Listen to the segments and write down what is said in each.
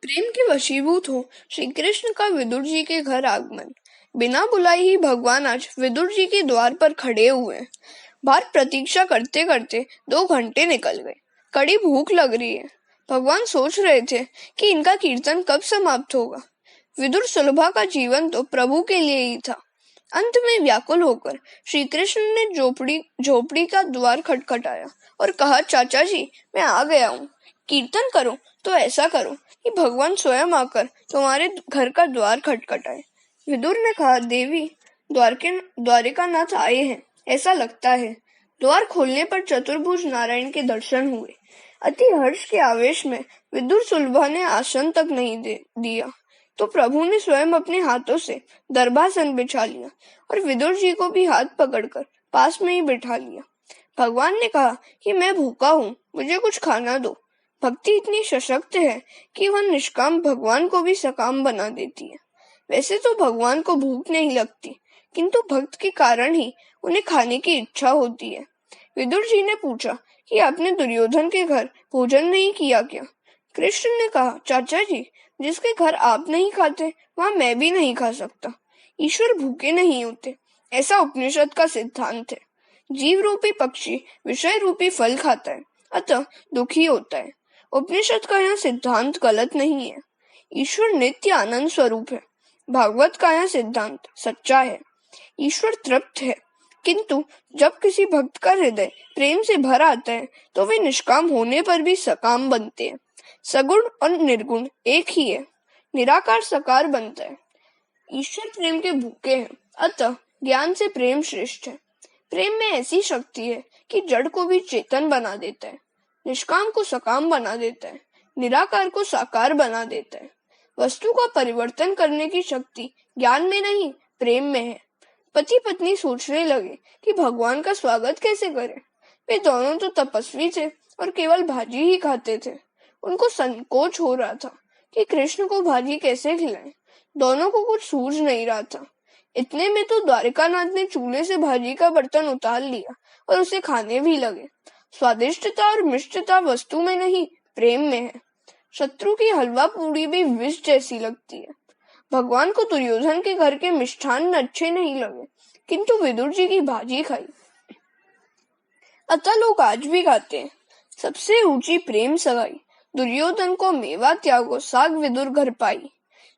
प्रेम के वशीभूत हो श्री कृष्ण का विदुर जी के घर आगमन। बिना बुलाए ही भगवान आज विदुर जी के द्वार पर खड़े हुए। बाहर प्रतीक्षा करते करते 2 घंटे निकल गए। कड़ी भूख लग रही है। भगवान सोच रहे थे कि इनका कीर्तन कब समाप्त होगा। विदुर सुलभा का जीवन तो प्रभु के लिए ही था। अंत में व्याकुल होकर श्री कृष्ण ने झोपड़ी का द्वार खटखटाया और कहा, चाचा जी, मैं आ गया हूँ। कीर्तन करो तो ऐसा करो कि भगवान स्वयं आकर तुम्हारे घर का द्वार खटखटाए। विदुर ने कहा, देवी, द्वारिकानाथ आए हैं, ऐसा लगता है। द्वार खोलने पर चतुर्भुज नारायण के दर्शन हुए। अति हर्ष के आवेश में विदुर सुलभा ने आसन तक नहीं दिया तो प्रभु ने स्वयं अपने हाथों से दर्भासन बिछा लिया और विदुर जी को भी हाथ पकड़कर पास में ही बिठा लिया। भगवान ने कहा कि मैं भूखा हूँ, मुझे कुछ खाना दो। भक्ति इतनी सशक्त है कि वह निष्काम भगवान को भी सकाम बना देती है। वैसे तो भगवान को भूख नहीं लगती, किंतु भक्त के कारण ही उन्हें खाने की इच्छा होती है। विदुर जी ने पूछा कि आपने दुर्योधन के घर भोजन नहीं किया क्या? कृष्ण ने कहा, चाचा जी, जिसके घर आप नहीं खाते वहां मैं भी नहीं खा सकता। ईश्वर भूखे नहीं होते, ऐसा उपनिषद का सिद्धांत है। जीव रूपी पक्षी विषय रूपी फल खाता है, अतः दुखी होता है। उपनिषद का यह सिद्धांत गलत नहीं है। ईश्वर नित्य आनंद स्वरूप है। भागवत का यह सिद्धांत सच्चा है। ईश्वर तृप्त है, किंतु जब किसी भक्त का हृदय प्रेम से भर आता है तो वे निष्काम होने पर भी सकाम बनते हैं। सगुण और निर्गुण एक ही है, निराकार साकार बनता है। ईश्वर प्रेम के भूखे हैं, अतः ज्ञान से प्रेम श्रेष्ठ है। प्रेम में ऐसी शक्ति है कि जड़ को भी चेतन बना देता है, निष्काम को सकाम बना देता है, निराकार को साकार बना देता है। वस्तु का परिवर्तन करने की शक्ति ज्ञान में नहीं, प्रेम में है। पति पत्नी सोचने लगे कि भगवान का स्वागत कैसे करें। वे दोनों तो तपस्वी थे और केवल भाजी ही खाते थे। उनको संकोच हो रहा था कि कृष्ण को भाजी कैसे खिलाएं। दोनों को कुछ सूझ नहीं रहा था। इतने में तो द्वारिकानाथ ने चूल्हे से भाजी का बर्तन उतार लिया और उसे खाने भी लगे। स्वादिष्टता और मिष्टता वस्तु में नहीं, प्रेम में है। शत्रु की हलवा पूड़ी भी विष जैसी लगती है। भगवान को दुर्योधन के घर के मिष्ठान्न अच्छे नहीं लगे, किंतु विदुर जी की भाजी खाई, अतः लोग आज भी खाते हैं। सबसे ऊंची प्रेम सगाई, दुर्योधन को मेवा त्यागो साग विदुर घर पाई।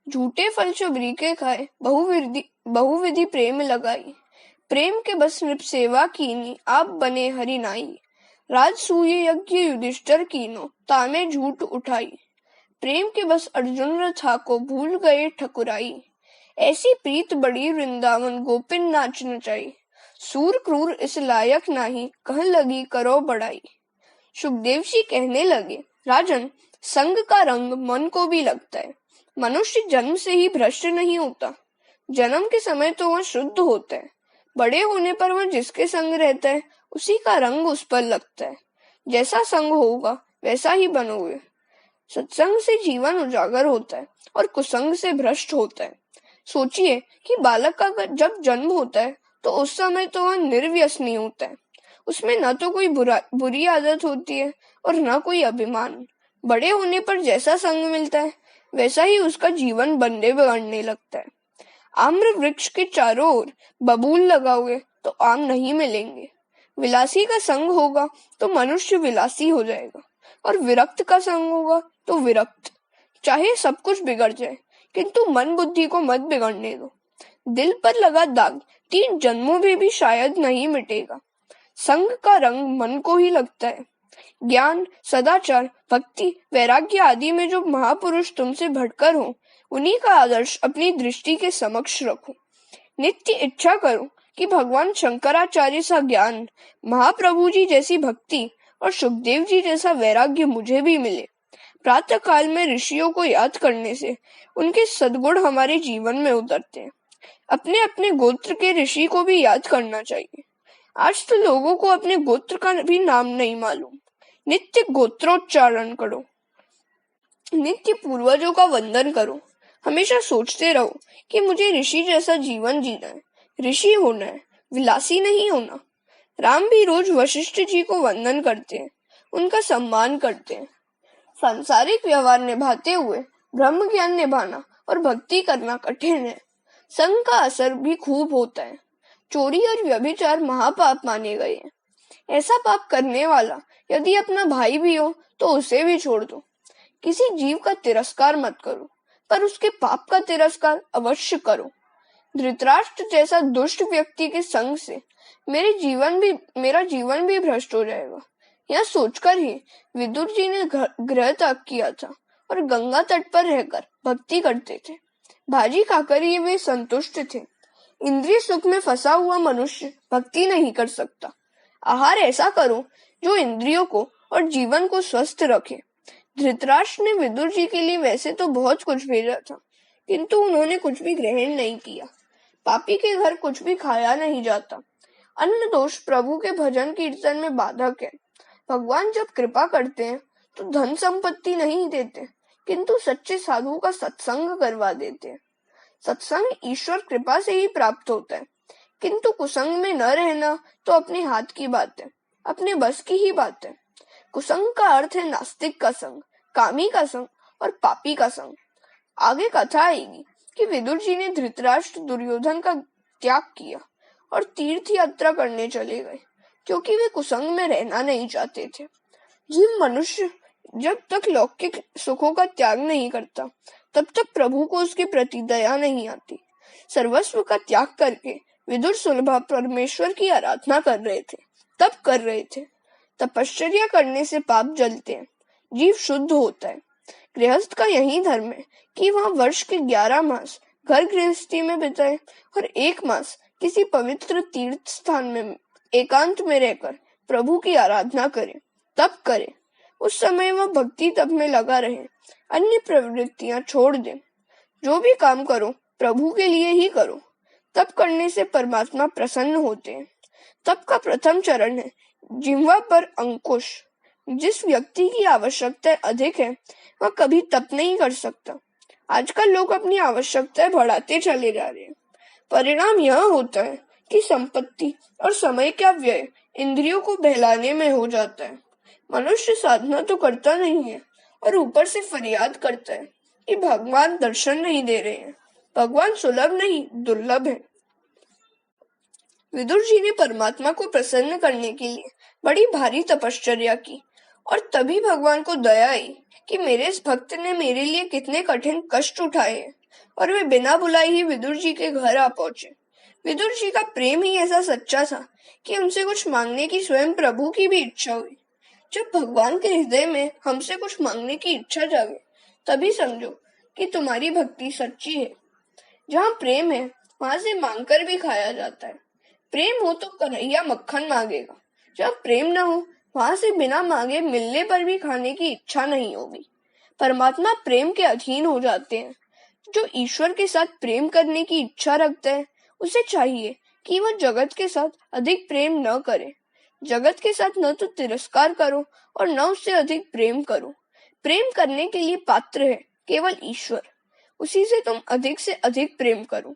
झूठे फल शबरी के खाए, बहुविधि प्रेम लगाई। प्रेम के बस नृप सेवा कीनी, आप बने हरि नाई। राजसूय यज्ञ युधिष्ठिर कीनो, तामे झूठ उठाई। प्रेम के बस अर्जुन रथा को भूल गए ठकुराई। ऐसी प्रीत बड़ी वृंदावन गोपिन नाच नचाई। सूर क्रूर इस लायक नाही, कह लगी करो बड़ाई। सुखदेव जी कहने लगे, राजन, संग का रंग मन को भी लगता है। मनुष्य जन्म से ही भ्रष्ट नहीं होता। जन्म के समय तो वह शुद्ध होता है। बड़े होने पर वह जिसके संग रहता है उसी का रंग उस पर लगता है। जैसा संग होगा वैसा ही बनोगे। सत्संग से जीवन उजागर होता है और कुसंग से भ्रष्ट होता है। सोचिए कि बालक का जब जन्म होता है तो उस समय तो वह निर्व्यसनी होता है। उसमें न तो कोई बुरी आदत होती है और न कोई अभिमान। बड़े होने पर जैसा संग मिलता है वैसा ही उसका जीवन बनने बिगड़ने लगता है। आम्र वृक्ष के चारों ओर बबूल लगाओगे तो आम नहीं मिलेंगे। विलासी का संग होगा तो मनुष्य विलासी हो जाएगा और विरक्त का संग होगा तो विरक्त। चाहे सब कुछ बिगड़ जाए, किंतु मन बुद्धि को मत बिगड़ने दो। दिल पर लगा दाग 3 जन्मों में भी शायद नहीं मिटेगा। संग का रंग मन को ही लगता है। ज्ञान, सदाचार, भक्ति, वैराग्य आदि में जो महापुरुष तुमसे बढ़कर हो, उन्हीं का आदर्श अपनी दृष्टि के समक्ष रखो। नित्य इच्छा करो कि भगवान शंकराचार्य सा ज्ञान, महाप्रभु जी जैसी भक्ति और सुखदेव जी जैसा वैराग्य मुझे भी मिले। प्रातः काल में ऋषियों को याद करने से उनके सद्गुण हमारे जीवन में उतरते हैं। अपने अपने गोत्र के ऋषि को भी याद करना चाहिए। आज तो लोगों को अपने गोत्र का भी नाम नहीं मालूम। नित्य गोत्रोच्चारण करो, नित्य पूर्वजों का वंदन करो। हमेशा सोचते रहो कि मुझे ऋषि जैसा जीवन जीना है, ऋषि होना है, विलासी नहीं होना। राम भी रोज वशिष्ठ जी को वंदन करते हैं, उनका सम्मान करते हैं। सांसारिक व्यवहार निभाते हुए ब्रह्म ज्ञान निभाना और भक्ति करना कठिन है। संग का असर भी खूब होता है। चोरी और व्यभिचार महापाप माने गए हैं। ऐसा पाप करने वाला यदि अपना भाई भी हो तो उसे भी छोड़ दो। किसी जीव का तिरस्कार मत करो, पर उसके पाप का तिरस्कार अवश्य करो। धृतराष्ट्र जैसा दुष्ट व्यक्ति के संग से मेरा जीवन भी भ्रष्ट हो जाएगा। यह सोचकर ही विदुर जी ने गृह त्याग किया था और गंगा तट पर रहकर भक्ति करते थे। भाजी खाकर ही वे संतुष्ट थे। इंद्रिय सुख में फंसा हुआ मनुष्य भक्ति नहीं कर सकता। आहार ऐसा करो जो इंद्रियों को और जीवन को स्वस्थ रखे। धृतराष्ट्र ने विदुर जी के लिए वैसे तो बहुत कुछ भेजा था, किंतु उन्होंने कुछ भी ग्रहण नहीं किया। पापी के घर कुछ भी खाया नहीं जाता। अन्न दोष प्रभु के भजन कीर्तन में बाधक है। भगवान जब कृपा करते हैं तो धन संपत्ति नहीं देते, किंतु सच्चे साधु का सत्संग करवा देते हैं। सत्संग ईश्वर कृपा से ही प्राप्त होता है, किंतु कुसंग में न रहना तो अपने हाथ की बात है, अपने बस की ही बात है। कुसंग का अर्थ है नास्तिक का संग, कामी का संग और पापी का संग। आगे कथा आएगी कि विदुर जी ने धृतराष्ट्र दुर्योधन का त्याग किया और तीर्थ यात्रा करने चले गए, क्योंकि वे कुसंग में रहना नहीं चाहते थे। जीव मनुष्य जब तक लौकिक सुखों का त्याग नहीं करता, तब तक प्रभु को उसके प्रति दया नहीं आती। सर्वस्व का त्याग करके विदुर सुलभा परमेश्वर की आराधना कर रहे थे। तपश्चर्या करने से पाप जलते हैं, जीव शुद्ध होता है। गृहस्थ का यही धर्म है कि वह वर्ष के 11 मास घर गृहस्थी में बिताए और 1 मास किसी पवित्र तीर्थ स्थान में एकांत में रहकर प्रभु की आराधना करे, तप करे। उस समय वह भक्ति तप में लगा रहे, अन्य प्रवृत्तियां छोड़ दे। जो भी काम करो प्रभु के लिए ही करो। तप करने से परमात्मा प्रसन्न होते हैं। तप का प्रथम चरण है जिह्वा पर अंकुश। जिस व्यक्ति की आवश्यकता अधिक है वह कभी तप नहीं कर सकता। आजकल लोग अपनी आवश्यकताएं बढ़ाते चले जा रहे हैं। परिणाम यह होता है कि संपत्ति और समय का व्यय इंद्रियों को बहलाने में हो जाता है। मनुष्य साधना तो करता नहीं है और ऊपर से फरियाद करता है कि भगवान दर्शन नहीं दे रहे हैं। भगवान सुलभ नहीं, दुर्लभ है। विदुर जी ने परमात्मा को प्रसन्न करने के लिए बड़ी भारी तपश्चर्या की और तभी भगवान को दया आई कि मेरे इस भक्त ने मेरे लिए कितने कठिन कष्ट उठाए हैं, और वे बिना बुलाए ही विदुर जी के घर आ पहुंचे। विदुर जी का प्रेम ही ऐसा सच्चा था कि उनसे कुछ मांगने की स्वयं प्रभु की भी इच्छा हुई। जब भगवान के हृदय में हमसे कुछ मांगने की इच्छा जागे, तभी समझो कि तुम्हारी भक्ति सच्ची है। जहाँ प्रेम है वहां से मांगकर भी खाया जाता है। प्रेम हो तो कन्हैया मक्खन मांगेगा। जब प्रेम न हो वहां से बिना मांगे मिलने पर भी खाने की इच्छा नहीं होगी। परमात्मा प्रेम के अधीन हो जाते हैं। जो ईश्वर के साथ प्रेम करने की इच्छा रखता है उसे चाहिए कि वह जगत के साथ अधिक प्रेम न करे। जगत के साथ न तो तिरस्कार करो और न उससे अधिक प्रेम करो। प्रेम करने के लिए पात्र है केवल ईश्वर, उसी से तुम अधिक से अधिक प्रेम करो।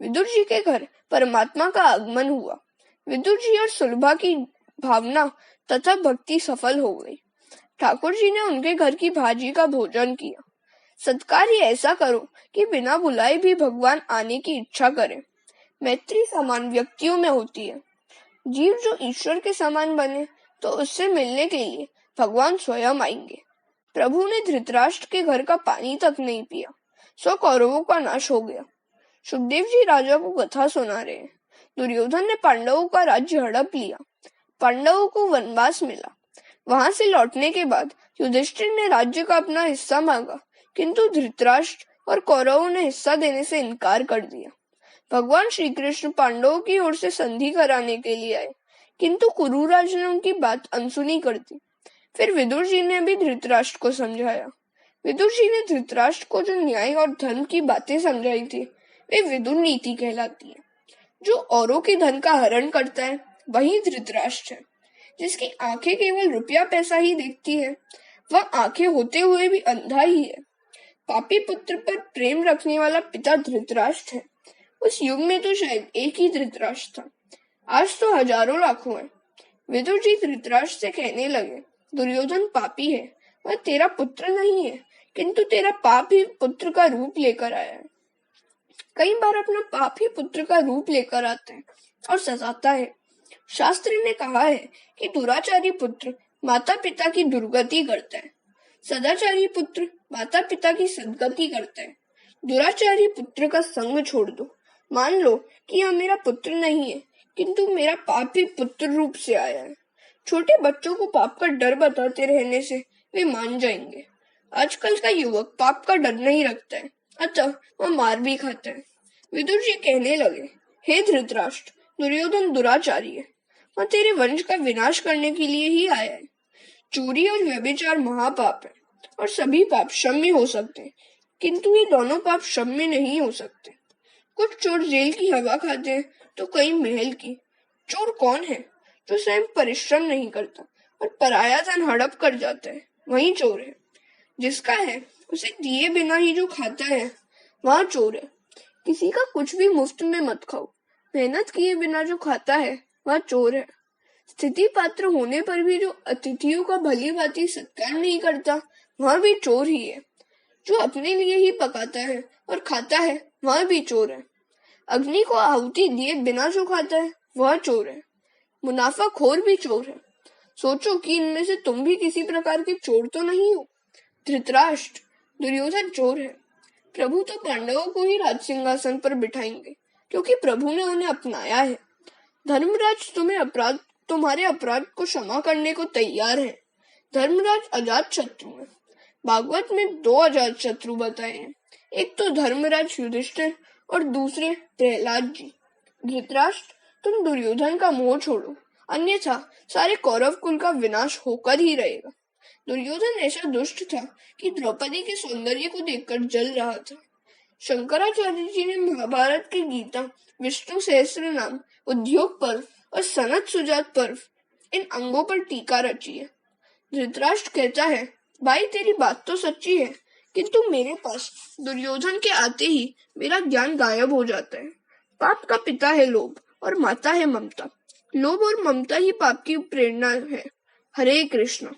विदुर जी के घर परमात्मा का आगमन हुआ। विदुर जी और सुलभा की भावना तथा भक्ति सफल हो गई। ठाकुर जी ने उनके घर की भाजी का भोजन किया। सत्कार ही ऐसा करो कि बिना बुलाए भी भगवान आने की इच्छा करे। मैत्री समान व्यक्तियों में होती है। जीव जो ईश्वर के समान बने तो उससे मिलने के लिए भगवान स्वयं आएंगे। प्रभु ने धृतराष्ट्र के घर का पानी तक नहीं पिया, 100 कौरवों का नाश हो गया। सुखदेव जी राजा को कथा सुना रहे हैं। दुर्योधन ने पांडवों का राज्य हड़प लिया। पांडवों को वनवास मिला। वहां से लौटने के बाद युधिष्ठिर ने राज्य का अपना हिस्सा मांगा, किंतु धृतराष्ट्र और कौरवों ने हिस्सा देने से इनकार कर दिया। भगवान श्री कृष्ण पांडवों की ओर से संधि कराने के लिए आए, किंतु कुरुराज ने उनकी बात अनसुनी कर दी। फिर विदुर जी ने भी धृतराष्ट्र को समझाया। विदुर जी ने धृतराष्ट्र को जो न्याय और धर्म की बातें समझाई थी वे विदुर नीति कहलाती है। जो औरों के धन का हरण करता है वही धृतराष्ट्र है। जिसकी आंखें केवल रुपया पैसा ही देखती है वह आंखें होते हुए भी अंधा ही है। पापी पुत्र पर प्रेम रखने वाला पिता धृतराष्ट्र है। उस युग में तो शायद एक ही धृतराष्ट्र था, आज तो हजारों लाखों हैं। विदुर जी धृतराष्ट्र से कहने लगे, दुर्योधन पापी है, वह तेरा पुत्र नहीं है, किंतु तेरा पाप ही पुत्र का रूप लेकर आया है। कई बार अपना पाप ही पुत्र का रूप लेकर आता है और सताता है। शास्त्र ने कहा है कि दुराचारी पुत्र माता पिता की दुर्गति करता है, सदाचारी पुत्र माता पिता की सद्गति करता है। दुराचारी पुत्र का संग छोड़ दो। मान लो कि यह मेरा पुत्र नहीं है, किंतु मेरा पाप ही पुत्र रूप से आया है। छोटे बच्चों को पाप का डर बताते रहने से वे मान जाएंगे। आजकल का युवक पाप का डर नहीं रखता है, अतः वह मार भी खाता है। विदुर जी कहने लगे, हे धृतराष्ट्र, दुर्योधन दुराचारी है। वह तेरे वंश का विनाश करने के लिए ही आया है। चोरी और व्यभिचार महापाप है और सभी पाप क्षम्य हो सकते हैं, किंतु ये दोनों पाप क्षम्य नहीं हो सकते। कुछ चोर जेल की हवा खाते हैं तो कई महल की। चोर कौन है? जो स्वयं परिश्रम नहीं करता और पराया धन हड़प कर जाता है, वही चोर है। जिसका है उसे दिए बिना ही जो खाता है, वह चोर है। किसी का कुछ भी मुफ्त में मत खाओ। मेहनत किए बिना जो खाता है, वह चोर है। स्थिति पात्र होने पर भी जो अतिथियों का भली भांति सत्कार नहीं करता, वह भी चोर ही है। जो अपने लिए ही पकाता है और खाता है, वह भी चोर है। अग्नि को आहुति दिए बिना जो खाता है, वह चोर है। मुनाफाखोर भी चोर है। सोचो कि इनमें से तुम भी किसी प्रकार के चोर तो नहीं हो। धृतराष्ट्र, दुर्योधन चोर है। प्रभु तो पांडवों को ही राज सिंहासन पर बिठाएंगे, क्योंकि प्रभु ने उन्हें अपनाया है। धर्मराज तुम्हारे अपराध को क्षमा करने को तैयार है। धर्मराज अजात शत्रु है। भागवत में 2 अजात शत्रु बताए हैं, एक तो धर्मराज युधिष्ठिर और दूसरे प्रहलाद जी। धृतराष्ट्र, तुम दुर्योधन का मोह छोड़ो, अन्यथा सारे कौरव कुल का विनाश होकर ही रहेगा। दुर्योधन ऐसा दुष्ट था कि द्रौपदी के सौंदर्य को देखकर जल रहा था। शंकराचार्य जी ने महाभारत की गीता, विष्णु सहस्त्र नाम, उद्योग पर्व और सनत सुजात पर्व, इन अंगों पर टीका रची है। धृतराष्ट्र कहता है, भाई तेरी बात तो सच्ची है, किंतु मेरे पास दुर्योधन के आते ही मेरा ज्ञान गायब हो जाता है। पाप का पिता है लोभ और माता है ममता। लोभ और ममता ही पाप की प्रेरणा है। हरे कृष्ण।